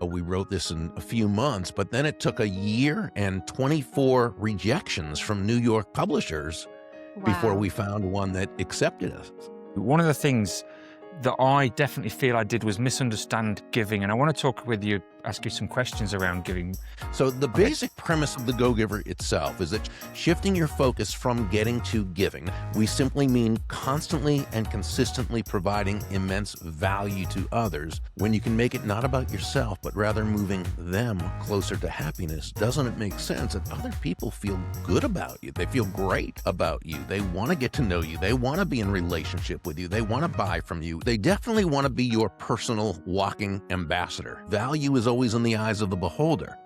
We wrote this in a few months, but then it took a year and 24 rejections from New York publishers before we found one that accepted us. One of the things that I definitely feel I did was misunderstand giving. And I want to talk with you, ask you some questions around giving. So the basic premise of the Go Giver itself is that shifting your focus from getting to giving, we simply mean constantly and consistently providing immense value to others. When you can make it not about yourself, but rather moving them closer to happiness, doesn't it make sense that other people feel good about you? They feel great about you. They want to get to know you. They want to be in relationship with you. They want to buy from you. They definitely want to be your personal walking ambassador. Value is always in the eyes of the beholder.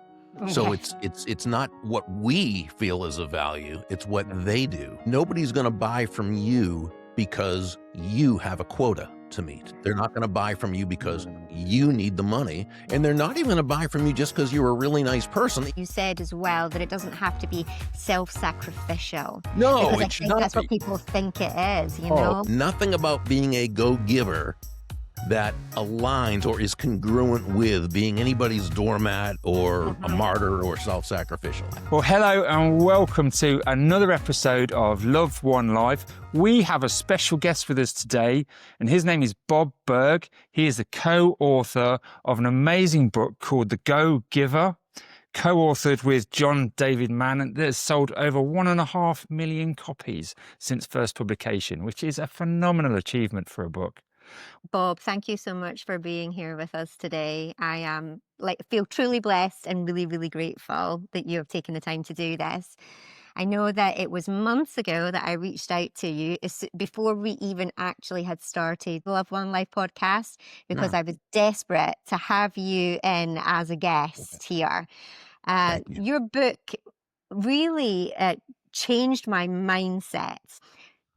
So it's not what we feel is of value, it's what they do. Nobody's going to buy from you because you have a quota to meet. They're not going to buy from you because you need the money, and they're not even going to buy from you just because you're a really nice person. You said as well that it doesn't have to be self-sacrificial. No, because it I should think not that's be. what people think it is, you know? Nothing about being a go-giver that aligns or is congruent with being anybody's doormat or a martyr or self-sacrificial. Well, hello and welcome to another episode of Love One Life. We have a special guest with us today, and his name is Bob Burg. He is the co-author of an amazing book called The Go Giver, co-authored with John David Mann, and that has sold over 1.5 million copies since first publication, which is a phenomenal achievement for a book. Bob, thank you so much for being here with us today. I feel truly blessed and really, really grateful that you have taken the time to do this. I know that it was months ago that I reached out to you before we even actually had started the Love One Life podcast, because I was desperate to have you in as a guest here. Your book really changed my mindset.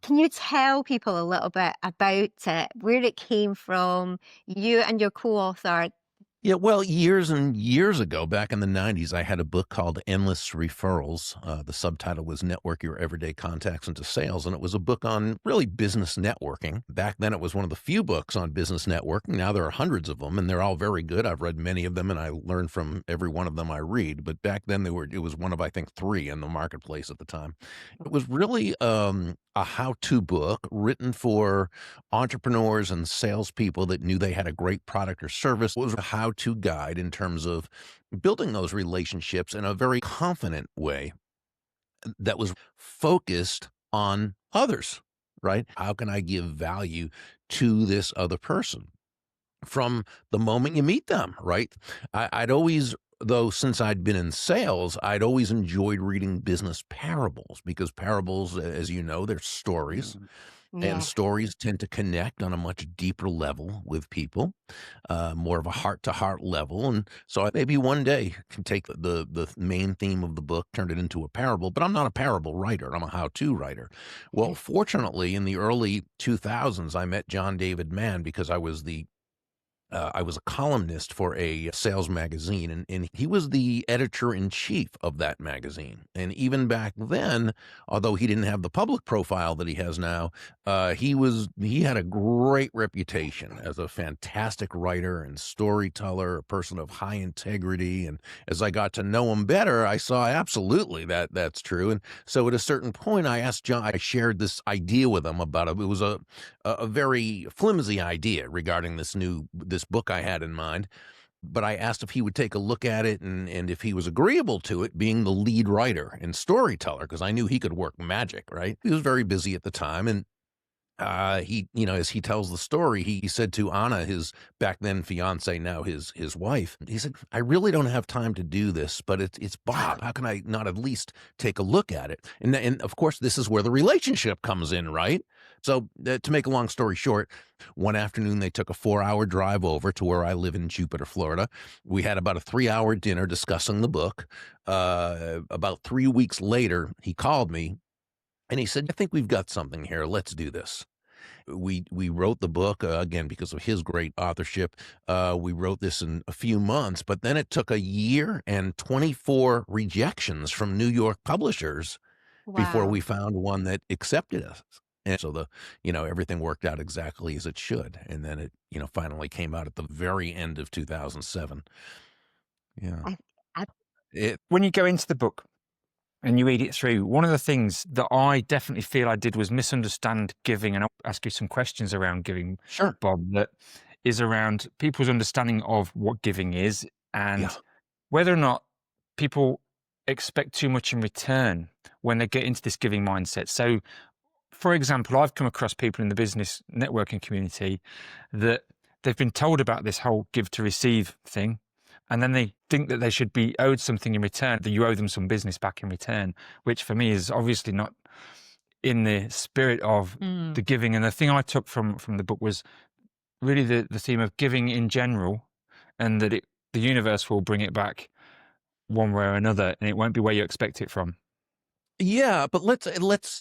Can you tell people a little bit about it, where it came from, you and your co-author? Yeah, well, years and years ago, back in the 90s, I had a book called Endless Referrals. The subtitle was Network Your Everyday Contacts into Sales, and it was a book on really business networking. Back then, it was one of the few books on business networking. Now there are hundreds of them, and they're all very good. I've read many of them, and I learn from every one of them I read. But back then, it was one of, I think, 3 in the marketplace at the time. It was really a how-to book written for entrepreneurs and salespeople that knew they had a great product or service. It was a how-to guide in terms of building those relationships in a very confident way that was focused on others, right? How can I give value to this other person from the moment you meet them, right? I'd always, though, since I'd been in sales, I'd always enjoyed reading business parables, because parables, as you know, they're stories. And stories tend to connect on a much deeper level with people, more of a heart-to-heart level. And so maybe one day I can take the main theme of the book, turn it into a parable. But I'm not a parable writer. I'm a how-to writer. Well, fortunately, in the early 2000s, I met John David Mann because I was a columnist for a sales magazine, and he was the editor-in-chief of that magazine. And even back then, although he didn't have the public profile that he has now, he had a great reputation as a fantastic writer and storyteller, a person of high integrity. And as I got to know him better, I saw absolutely that's true. And so at a certain point, I asked John, I shared this idea with him about it. It was a very flimsy idea regarding this book I had in mind, but I asked if he would take a look at it and if he was agreeable to it, being the lead writer and storyteller, because I knew he could work magic, right? He was very busy at the time, and he, as he tells the story, he said to Anna, his back then fiance, now his wife, he said, I really don't have time to do this, but it's Bob. How can I not at least take a look at it? And of course, this is where the relationship comes in, right? So to make a long story short, one afternoon they took a 4-hour drive over to where I live in Jupiter, Florida. We had about a 3-hour dinner discussing the book. About 3 weeks later, he called me and he said, I think we've got something here. Let's do this. We wrote the book, again, because of his great authorship. We wrote this in a few months, but then it took a year and 24 rejections from New York publishers before we found one that accepted us. And so everything worked out exactly as it should. And then it, finally came out at the very end of 2007. Yeah. I, I, It When you go into the book and you read it through, one of the things that I definitely feel I did was misunderstand giving, and I'll ask you some questions around giving, Sure. Bob, that is around people's understanding of what giving is Yeah. and whether or not people expect too much in return when they get into this giving mindset. So, for example, I've come across people in the business networking community that they've been told about this whole give to receive thing. And then they think that they should be owed something in return, that you owe them some business back in return, which for me is obviously not in the spirit of mm, the giving. And the thing I took from the book was really the theme of giving in general, and that the universe will bring it back one way or another, and it won't be where you expect it from. Yeah, but let's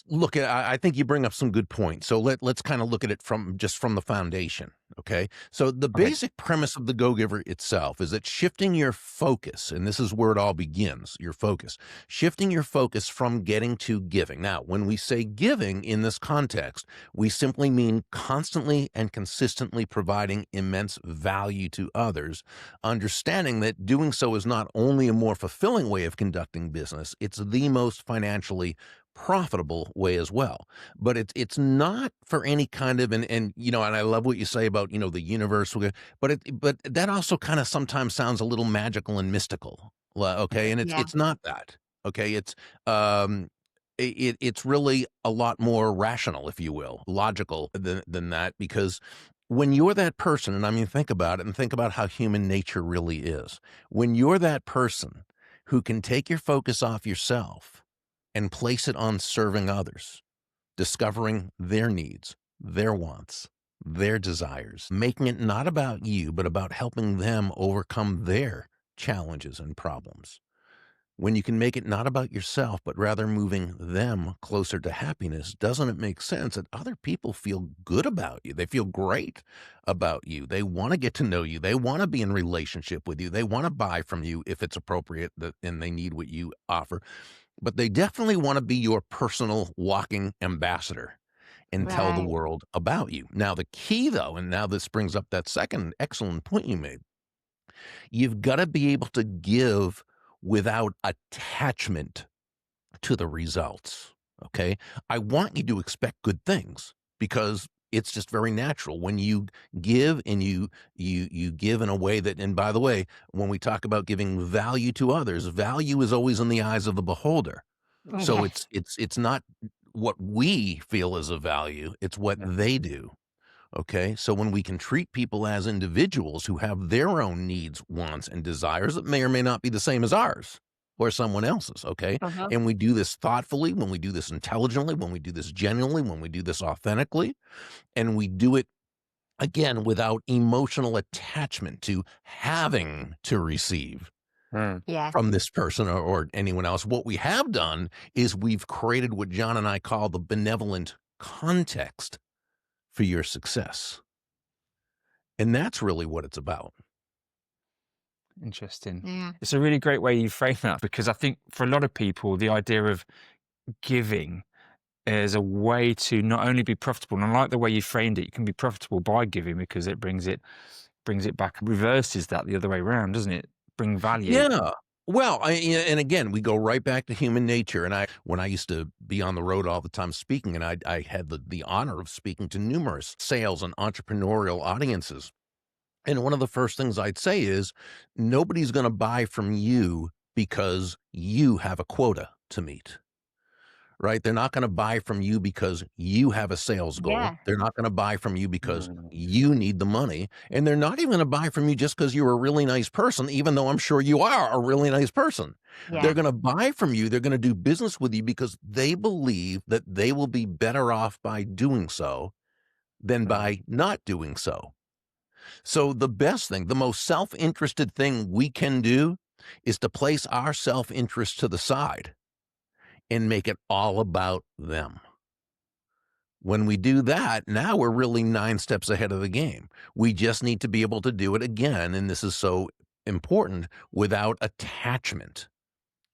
look at. I think you bring up some good points. So let's kind of look at it from the foundation. Okay, so the Okay. basic premise of the Go Giver itself is that shifting your focus, and this is where it all begins. Your focus, shifting your focus from getting to giving. Now, when we say giving in this context, we simply mean constantly and consistently providing immense value to others, understanding that doing so is not only a more fulfilling way of conducting business, it's the most financially profitable way as well. But it's not for any kind of, and and I love what you say about the universe, but that also kind of sometimes sounds a little magical and mystical. Okay, and it's yeah, it's not that. Okay, um it's really a lot more rational, if you will, logical than that, because when you're that person, and I mean, think about it and think about how human nature really is. When you're that person who can take your focus off yourself and place it on serving others, discovering their needs, their wants, their desires, making it not about you, but about helping them overcome their challenges and problems. When you can make it not about yourself, but rather moving them closer to happiness, doesn't it make sense that other people feel good about you? They feel great about you. They want to get to know you. They want to be in relationship with you. They want to buy from you if it's appropriate and they need what you offer. But they definitely want to be your personal walking ambassador and tell the right, world about you. Now, the key, though, and now this brings up that second excellent point you made, you've got to be able to give without attachment to the results. Okay. I want you to expect good things because it's just very natural when you give and you give in a way that, and by the way, when we talk about giving value to others, value is always in the eyes of the beholder. So yes, it's not what we feel is a value, it's what Yeah. they do. Okay. So when we can treat people as individuals who have their own needs, wants, and desires that may or may not be the same as ours or someone else's. Okay. uh-huh, And we do this thoughtfully, when we do this intelligently, when we do this genuinely, when we do this authentically, and we do it again without emotional attachment to having to receive Mm. yes, from this person or anyone else. What we have done is we've created what John and I call the benevolent context for your success. And that's really what it's about. Interesting. yeah, It's a really great way you frame that, because I think for a lot of people, the idea of giving is a way to not only be profitable, and I like the way you framed it. You can be profitable by giving because it brings it back, reverses that the other way around, doesn't it? Bring value. Yeah. Well, and again, we go right back to human nature. And when I used to be on the road all the time speaking, and I had the honor of speaking to numerous sales and entrepreneurial audiences. And one of the first things I'd say is nobody's going to buy from you because you have a quota to meet. Right? They're not gonna buy from you because you have a sales goal. yeah, They're not gonna buy from you because Mm. you need the money, and they're not even gonna buy from you just because 'cause you're a really nice person, even though I'm sure you are a really nice person. They're yeah, gonna buy from you, they're gonna do business with you because they believe that they will be better off by doing so than Mm. by not doing so. So the best thing, the most self-interested thing we can do is to place our self-interest to the side and make it all about them. When we do that, now we're really 9 steps ahead of the game. We just need to be able to do it again, and this is so important, without attachment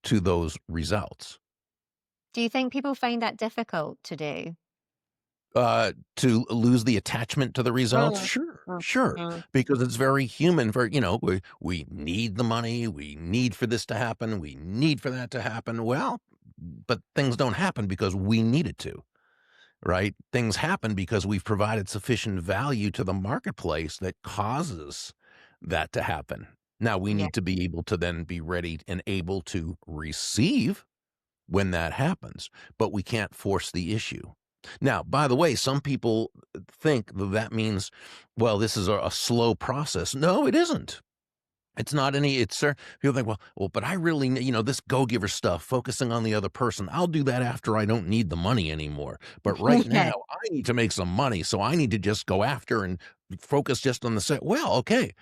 to those results. do you think people find that difficult to do? To lose the attachment to the results? Mm, Sure, mm, sure, mm. because it's very human. For we need the money. We need for this to happen. We need for that to happen. Well, but things don't happen because we need it to, right? Things happen because we've provided sufficient value to the marketplace that causes that to happen. Now we Yeah, need to be able to then be ready and able to receive when that happens, but we can't force the issue. Now, by the way, some people think that that means, well, this is a slow process. No, it isn't. It's not any. It's people think, well, but I really, this go-giver stuff, focusing on the other person. I'll do that after I don't need the money anymore. But right yeah. now, I need to make some money, so I need to just go after and focus just on the set. Well, okay,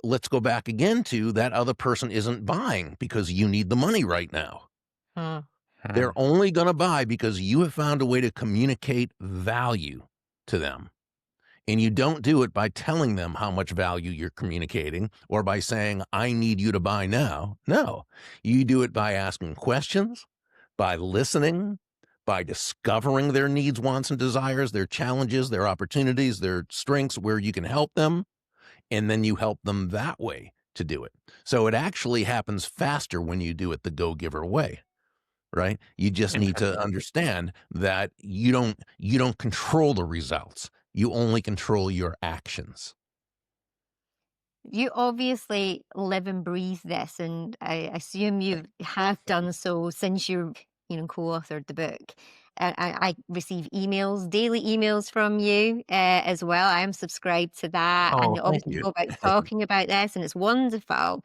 let's go back again to that other person isn't buying because you need the money right now. Mm. Hmm. They're only going to buy because you have found a way to communicate value to them. And you don't do it by telling them how much value you're communicating or by saying, I need you to buy now. No, you do it by asking questions, by listening, by discovering their needs, wants, and desires, their challenges, their opportunities, their strengths, where you can help them. And then you help them that way to do it. So it actually happens faster when you do it the go giver way. Right? You just need to Interesting. understand that you don't control the results. You only control your actions. You obviously live and breathe this, and I assume you have done so since you co-authored the book. I receive emails, daily emails from you as well. I am subscribed to that, Oh, and thank obviously you. go about talking about this, and it's wonderful.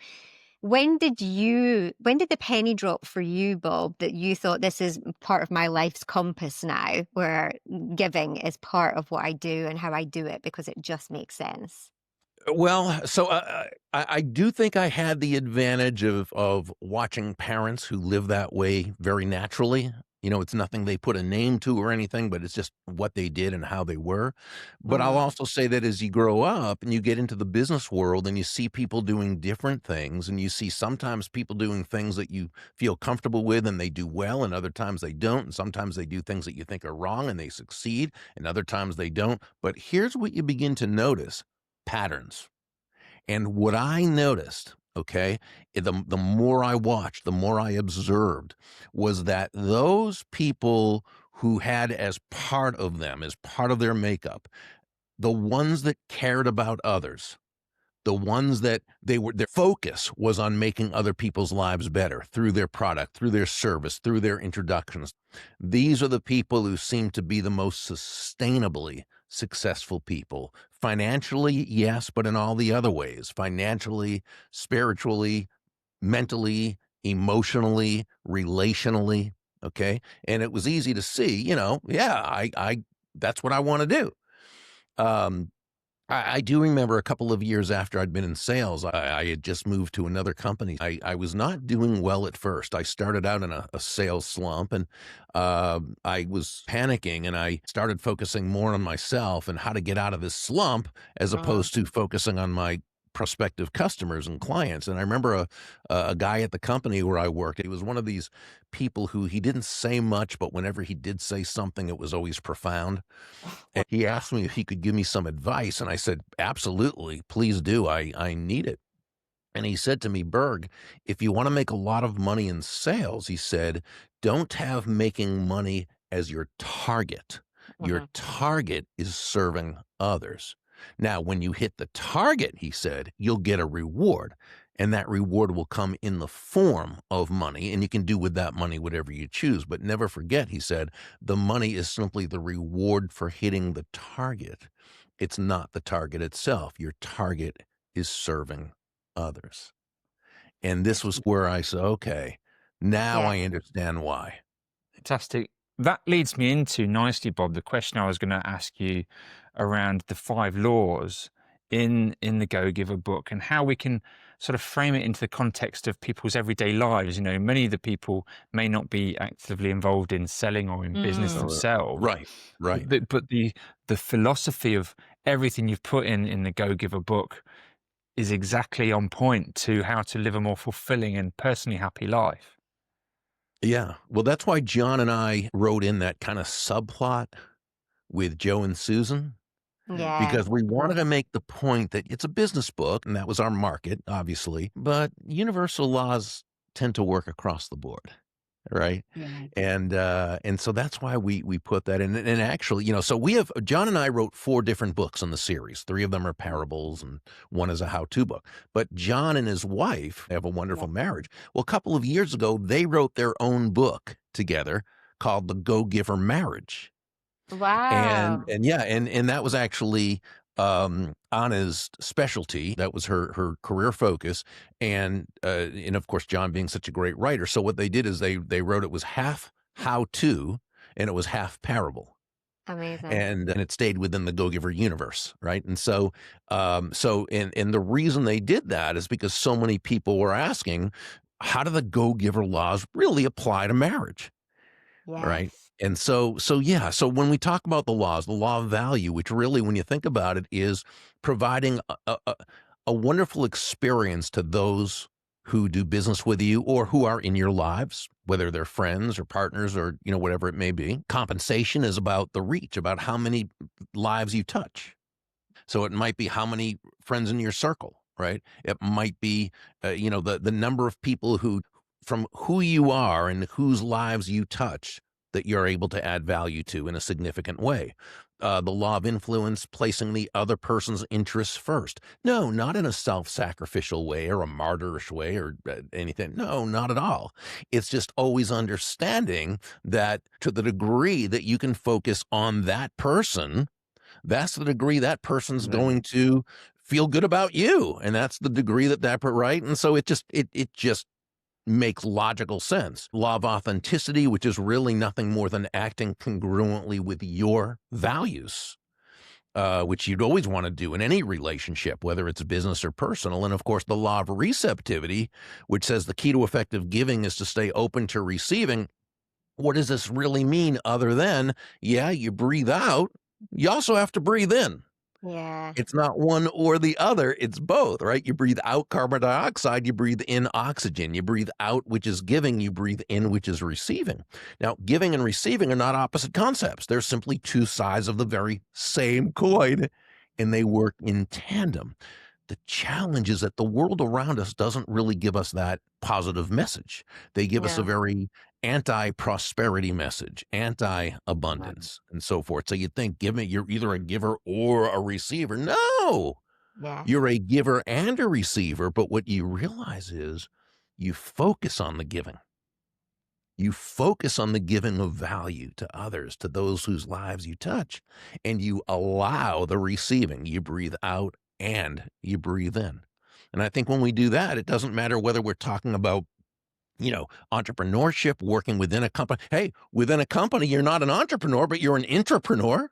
When did the penny drop for you, Bob, that you thought this is part of my life's compass now, where giving is part of what I do and how I do it because it just makes sense? Well, so I do think I had the advantage of watching parents who live that way very naturally. It's nothing they put a name to or anything, but it's just what they did and how they were. But I'll Mm, also say that as you grow up and you get into the business world and you see people doing different things, and you see sometimes people doing things that you feel comfortable with and they do well, and other times they don't. And sometimes they do things that you think are wrong and they succeed, and other times they don't. But here's what you begin to notice: patterns. And what I noticed, okay, the more I watched, the more I observed, was that those people who had as part of them, as part of their makeup, the ones that cared about others, the ones that their focus was on making other people's lives better through their product, through their service, through their introductions. These are the people who seem to be the most sustainably successful people. Financially, yes, but in all the other ways: financially, spiritually, mentally, emotionally, relationally. Okay. And it was easy to see, yeah, I that's what I want to do. Um, I do remember a couple of years after I'd been in sales, I had just moved to another company. I was not doing well at first. I started out in a sales slump, and I was panicking, and I started focusing more on myself and how to get out of this slump as mm, opposed to focusing on my prospective customers and clients. And I remember a guy at the company where I worked. He was one of these people who he didn't say much, but whenever he did say something, it was always profound. And he asked me if he could give me some advice, and I said, "Absolutely, please do. I need it." And he said to me, "Berg, if you want to make a lot of money in sales," he said, "don't have making money as your target. Your mhm. target is serving others. Now, when you hit the target," he said, "you'll get a reward, and that reward will come in the form of money, and you can do with that money whatever you choose. But never forget," he said, "the money is simply the reward for hitting the target. It's not the target itself. Your target is serving others." And this was where I said, okay, now Yeah. I understand why. Fantastic. That leads me into nicely, Bob, the question I was going to ask you around the 5 laws in the Go Giver book, and how we can sort of frame it into the context of people's everyday lives. Many of the people may not be actively involved in selling or in business Mm, themselves, Right, right. but the philosophy of everything you've put in the Go Giver book is exactly on point to how to live a more fulfilling and personally happy life. Yeah. Well, that's why John and I wrote in that kind of subplot with Joe and Susan, Yeah. because we wanted to make the point that it's a business book, and that was our market, obviously, but universal laws tend to work across the board, right? Yeah. And so that's why we put that in. And actually, so we have John and I wrote 4 different books in the series. 3 of them are parables, and 1 is a how-to book. But John and his wife have a Yeah. wonderful marriage. Well, a couple of years ago, they wrote their own book together called The Go-Giver Marriage. And Wow. and yeah, and that was actually Anna's specialty. That was her career focus. And of course, John being such a great writer. So what they did is they wrote, it was half how to and it was half parable. Amazing. And it stayed within the Go-Giver universe, right? And and the reason they did that is because so many people were asking, how do the Go-Giver laws really apply to marriage? Right. Yes. And yeah, so when we talk about the laws, the law of value, which really, when you think about it, is providing a wonderful experience to those who do business with you or who are in your lives, whether they're friends or partners or, whatever it may be. Compensation is about the reach, about how many lives you touch. So it might be how many friends in your circle, right? It might be, the number of people who, from who you are and whose lives you touch, that you're able to add value to in a significant way. The law of influence, placing the other person's interests first. No, not in a self-sacrificial way or a martyrish way or anything. No, not at all. It's just always understanding that to the degree that you can focus on that person, that's the degree that person's Yeah. going to feel good about you. And that's the degree right. And so it just makes logical sense. Law of authenticity, which is really nothing more than acting congruently with your values, which you'd always want to do in any relationship, whether it's business or personal. And of course, the law of receptivity, which says the key to effective giving is to stay open to receiving. What does this really mean other than, yeah, you breathe out, you also have to breathe in. Yeah. It's not one or the other, it's both, right? You breathe out carbon dioxide, you breathe in oxygen. You breathe out, which is giving, you breathe in, which is receiving. Now, giving and receiving are not opposite concepts. They're simply 2 sides of the very same coin, and they work in tandem. The challenge is that the world around us doesn't really give us that positive message. They give us a No. very anti-prosperity message, anti-abundance, and so forth. So you think giving, you're either a giver or a receiver. No, Yes. you're a giver and a receiver. But what you realize is you focus on the giving. You focus on the giving of value to others, to those whose lives you touch, and you allow the receiving. You breathe out and you breathe in. And I think when we do that, it doesn't matter whether we're talking about, entrepreneurship, working within a company. Hey, within a company, you're not an entrepreneur, but you're an intrapreneur.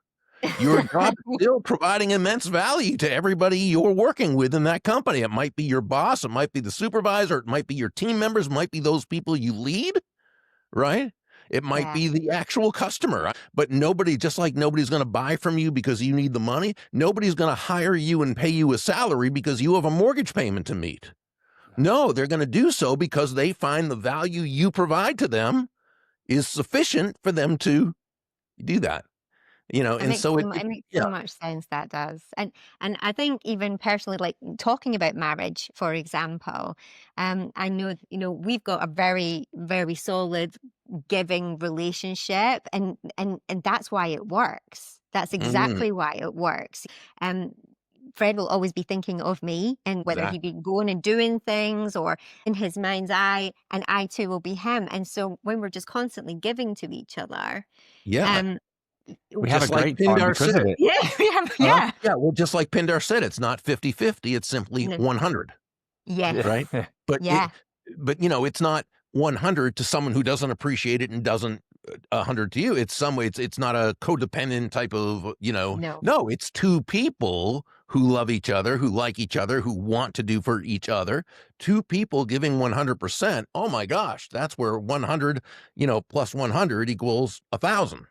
Your job is still providing immense value to everybody you're working with in that company. It might be your boss, it might be the supervisor, it might be your team members, it might be those people you lead, right? It might Yeah. be the actual customer, but nobody, just like nobody's going to buy from you because you need the money, nobody's going to hire you and pay you a salary because you have a mortgage payment to meet. No, they're going to do so because they find the value you provide to them is sufficient for them to do that. It And makes so it makes yeah. so much sense, that does. And I think even personally, like talking about marriage, for example, I know, we've got a very, very solid giving relationship, and that's why it works. That's Mm, exactly why it works. Um Fred will always be thinking of me, and whether he exactly. be going and doing things or in his mind's eye, and I too will be him. And so when we're just constantly giving to each other, Yeah. um We have a Just like great time Pindar because of said. it. yeah, we have, Uh-huh. yeah. Yeah. Well, just like Pindar said, it's not 50-50, it's simply No. 100, Yes. right? Yeah. But Yeah. it's not 100 to someone who doesn't appreciate it and doesn't 100 to you. It's some way, it's not a codependent type of, No. no, it's 2 people who love each other, who like each other, who want to do for each other. 2 people giving 100%. Oh my gosh, that's where 100, plus 100 equals 1,000.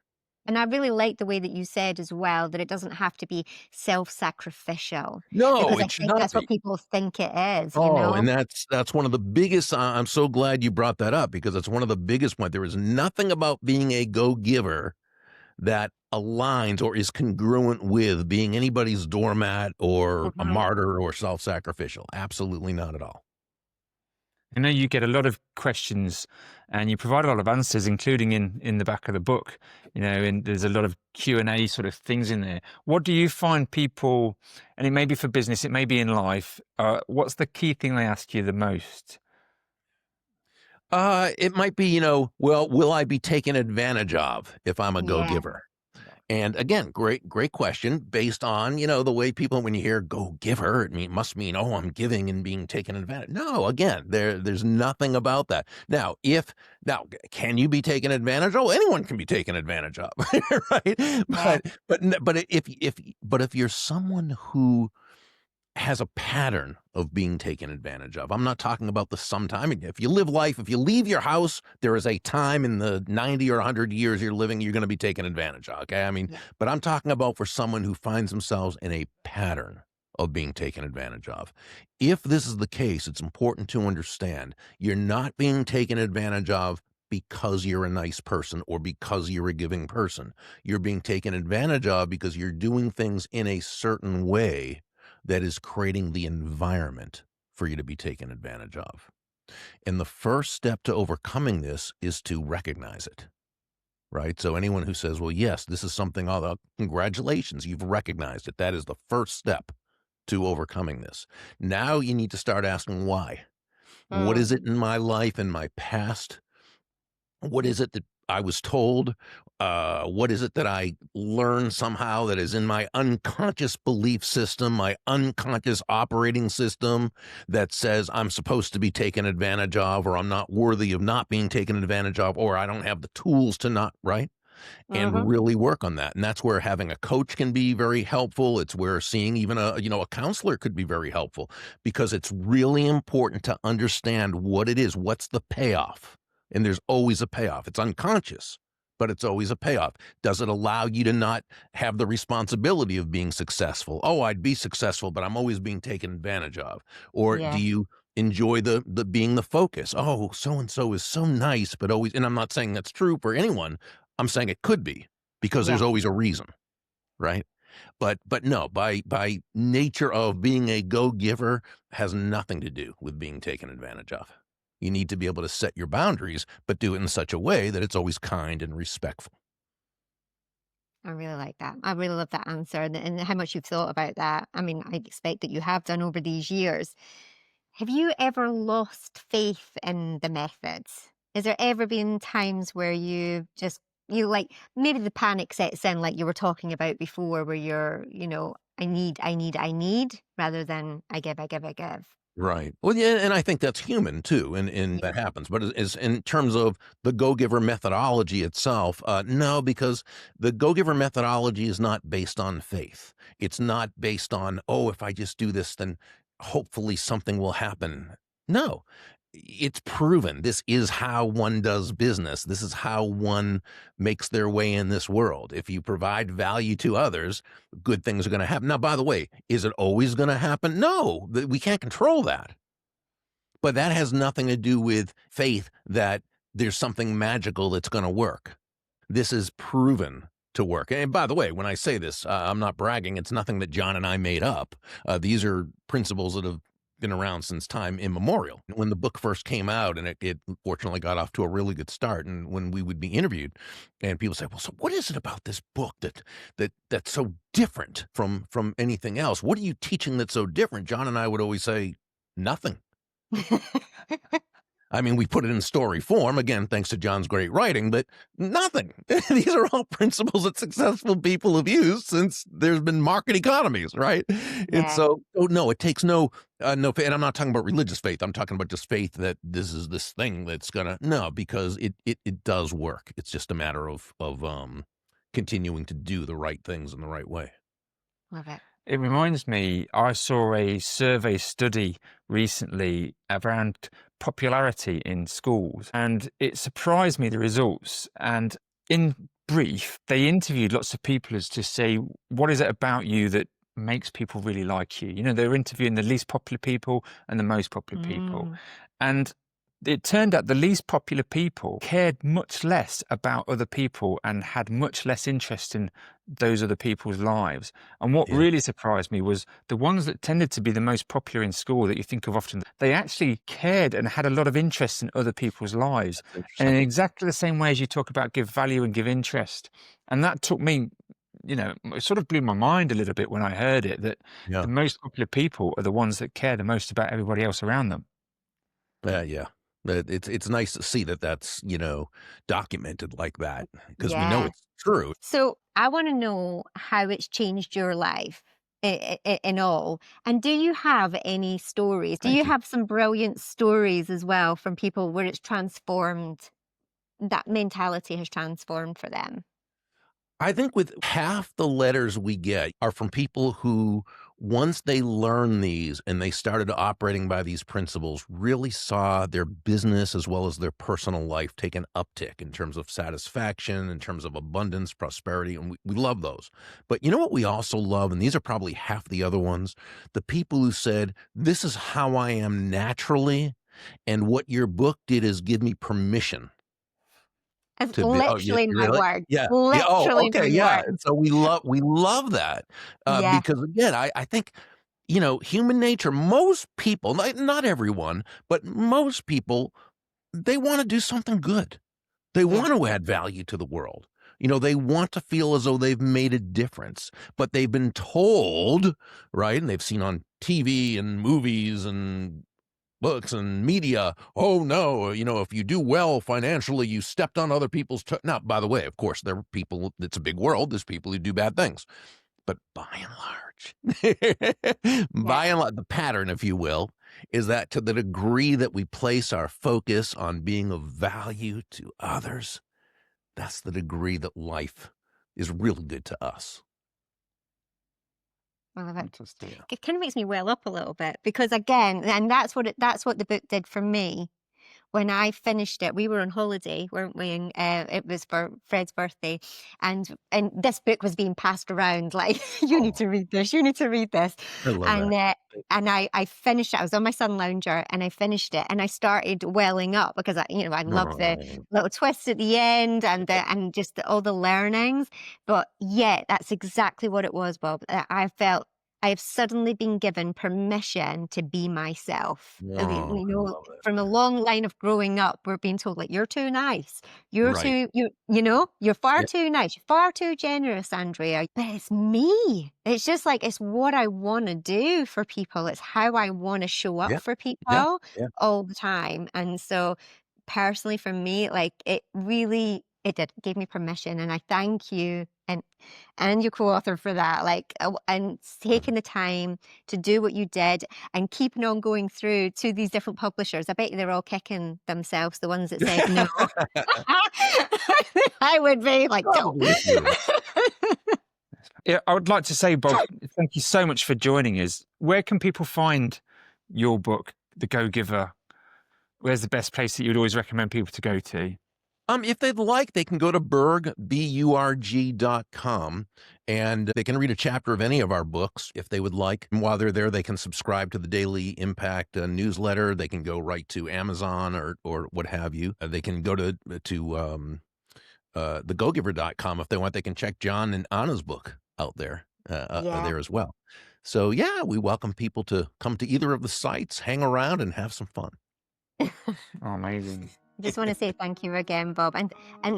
And I really like the way that you said as well that it doesn't have to be self-sacrificial, No, because I it should think not that's what be. people think it is, you Oh, know? and that's one of the biggest. I'm so glad you brought that up because it's one of the biggest points. There is nothing about being a go-giver that aligns or is congruent with being anybody's doormat or a Mhm. martyr or self-sacrificial. Absolutely not at all. I know you get a lot of questions and you provide a lot of answers, including in the back of the book, and there's a lot of Q&A sort of things in there. What do you find people, and it may be for business, it may be in life, what's the key thing they ask you the most? It might be, well, will I be taken advantage of if I'm a Yeah. go-giver? And again, great question based on, the way people, when you hear go giver, must mean, oh, I'm giving and being taken advantage. No, again, there's nothing about that. Now, can you be taken advantage? Oh, anyone can be taken advantage of, right? Yeah. But if you're someone who has a pattern of being taken advantage of. I'm not talking about the sometime. If you live life, if you leave your house, there is a time in the 90 or 100 years you're living, you're going to be taken advantage of. Okay. Yeah. But I'm talking about for someone who finds themselves in a pattern of being taken advantage of. If this is the case, it's important to understand you're not being taken advantage of because you're a nice person or because you're a giving person. You're being taken advantage of because you're doing things in a certain way that is creating the environment for you to be taken advantage of. And the first step to overcoming this is to recognize it, right? So anyone who says, well, yes, this is something, congratulations, you've recognized it. That is the first step to overcoming this. Now you need to start asking why. What Mm. is it in my life, in my past? What is it that I was told? What is it that I learned somehow that is in my unconscious belief system, my unconscious operating system that says I'm supposed to be taken advantage of, or I'm not worthy of not being taken advantage of, or I don't have the tools to not, right? And Mhm. really work on that. And that's where having a coach can be very helpful. It's where seeing even a counselor could be very helpful, because it's really important to understand what it is. What's the payoff? And there's always a payoff. It's unconscious, but it's always a payoff. Does it allow you to not have the responsibility of being successful? Oh, I'd be successful, but I'm always being taken advantage of. Or do Yeah. you enjoy the being the focus? Oh, so and so is so nice, but always, and I'm not saying that's true for anyone. I'm saying it could be, because Yeah. there's always a reason, right? But no, by nature of being a go-giver has nothing to do with being taken advantage of. You need to be able to set your boundaries, but do it in such a way that it's always kind and respectful. I really like that. I really love that answer, and how much you've thought about that. I mean, I expect that you have done over these years. Have you ever lost faith in the methods? Has there ever been times where you like maybe the panic sets in like you were talking about before where I need rather than I give, I give, I give. Right. Well, yeah, and I think that's human too, and Yeah. that happens. But is in terms of the go-giver methodology itself, no, because the go-giver methodology is not based on faith. It's not based on, oh, if I just do this, then hopefully something will happen. No, it's proven. This is how one does business. This is how one makes their way in this world. If you provide value to others, good things are going to happen. Now, by the way, is it always going to happen? No, we can't control that. But that has nothing to do with faith that there's something magical that's going to work. This is proven to work. And by the way, when I say this, I'm not bragging. It's nothing that John and I made up. These are principles that have been around since time immemorial. When the book first came out, and it fortunately got off to a really good start, and when we would be interviewed, and people say, "Well, so what is it about this book that's so different from anything else? What are you teaching that's so different?" John and I would always say, "Nothing." I mean, we put it in story form, again, thanks to John's great writing, but nothing. These are all principles that successful people have used since there's been market economies, right? And Yeah. so, oh, no, it takes no faith. And I'm not talking about religious faith. I'm talking about just faith that this is this thing that's gonna, no, because it does work. It's just a matter of continuing to do the right things in the right way. Love it. It reminds me, I saw a survey study recently around popularity in schools, and it surprised me, the results. And in brief, they interviewed lots of people as to say, what is it about you that makes people really like you? They're interviewing the least popular people and the most popular people. Mm. And it turned out the least popular people cared much less about other people and had much less interest in those other people's lives. And what Yeah. really surprised me was the ones that tended to be the most popular in school that you think of often, they actually cared and had a lot of interest in other people's lives. That's And in interesting. exactly the same way as you talk about give value and give interest. And that took me, it sort of blew my mind a little bit when I heard it, that Yeah. the most popular people are the ones that care the most about everybody else around them. Yeah. It's nice to see that that's, documented like that because we know Yeah. it's true. So I want to know how it's changed your life in all. And do you have any stories? Do Thank you you. have some brilliant stories as well from people where it's transformed, that mentality has transformed for them? I think with half the letters we get are from people who, once they learn these and they started operating by these principles, really saw their business as well as their personal life take an uptick in terms of satisfaction, in terms of abundance, prosperity, and we love those. But you know what we also love, and these are probably half the other ones, the people who said, this is how I am naturally, and what your book did is give me permission It's to be. Oh, yeah, literally my really? words. Yeah. Yeah, oh, Literally okay, my yeah, words. so we love that, Yeah. because again, I think, human nature, most people, not everyone, but most people, they wanna do something good. They Yeah. want to add value to the world. They want to feel as though they've made a difference, but they've been told, right? And they've seen on TV and movies and books and media, oh no, if you do well financially, you stepped on other people's now, by the way, of course, there are people, it's a big world, there's people who do bad things. But by and large, Yeah. by and large, the pattern, if you will, is that to the degree that we place our focus on being of value to others, that's the degree that life is really good to us. I love it. Fantastic. It kind of makes me well up a little bit because again, and that's what the book did for me. When I finished it, we were on holiday, weren't we? And it was for Fred's birthday, and this book was being passed around like, you need Oh, to read this, you need to read this, I love and that. uh, and I finished it. I was on my sun lounger, and I finished it, and I started welling up because I love the Oh, little twists at the end and just all the learnings. But yeah, that's exactly what it was, Bob. I felt. I have suddenly been given permission to be myself. oh, I love it. From a long line of growing up, we're being told like, you're too nice. Right. You're far Yeah. too nice. You're far too generous, Andrea. But it's me. It's just like, it's what I want to do for people. It's how I want to show up Yeah. for Yeah. people Yeah. all the time. And so personally for me, like it gave me permission, and I thank you and your co-author for that, like, and taking the time to do what you did and keeping on going through to these different publishers. I bet you they're all kicking themselves, the ones that said no. I would be like, no. Probably true. Yeah, I would like to say, Bob, thank you so much for joining us. Where can people find your book, The Go-Giver? Where's the best place that you'd always recommend people to go to? If they'd like, they can go to burg.com, and they can read a chapter of any of our books if they would like. And while they're there, they can subscribe to the Daily Impact newsletter. They can go right to Amazon or what have you. They can go to thegogiver.com if they want. They can check John and Anna's book out there Yeah. there as well. So yeah, we welcome people to come to either of the sites, hang around, and have some fun. Oh, amazing. Just want to say thank you again, Bob, and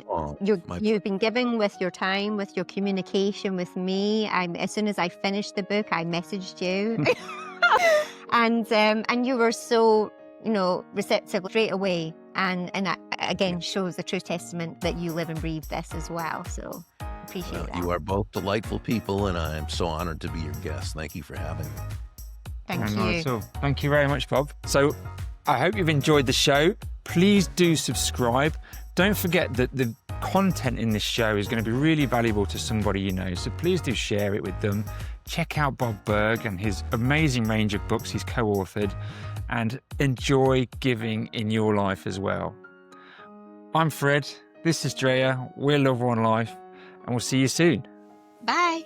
Oh, you've been giving with your time, with your communication with me. As soon as I finished the book, I messaged you, and you were so receptive straight away, and that again shows the true testament that you live and breathe this as well. So appreciate that. You are both delightful people, and I'm so honored to be your guest. Thank you for having me. Thank No, not you. at all. Thank you very much, Bob. So I hope you've enjoyed the show. Please do subscribe. Don't forget that the content in this show is going to be really valuable to somebody you know. So please do share it with them. Check out Bob Burg and his amazing range of books he's co-authored, and enjoy giving in your life as well. I'm Fred. This is Drea. We're Love One Life, and we'll see you soon. Bye.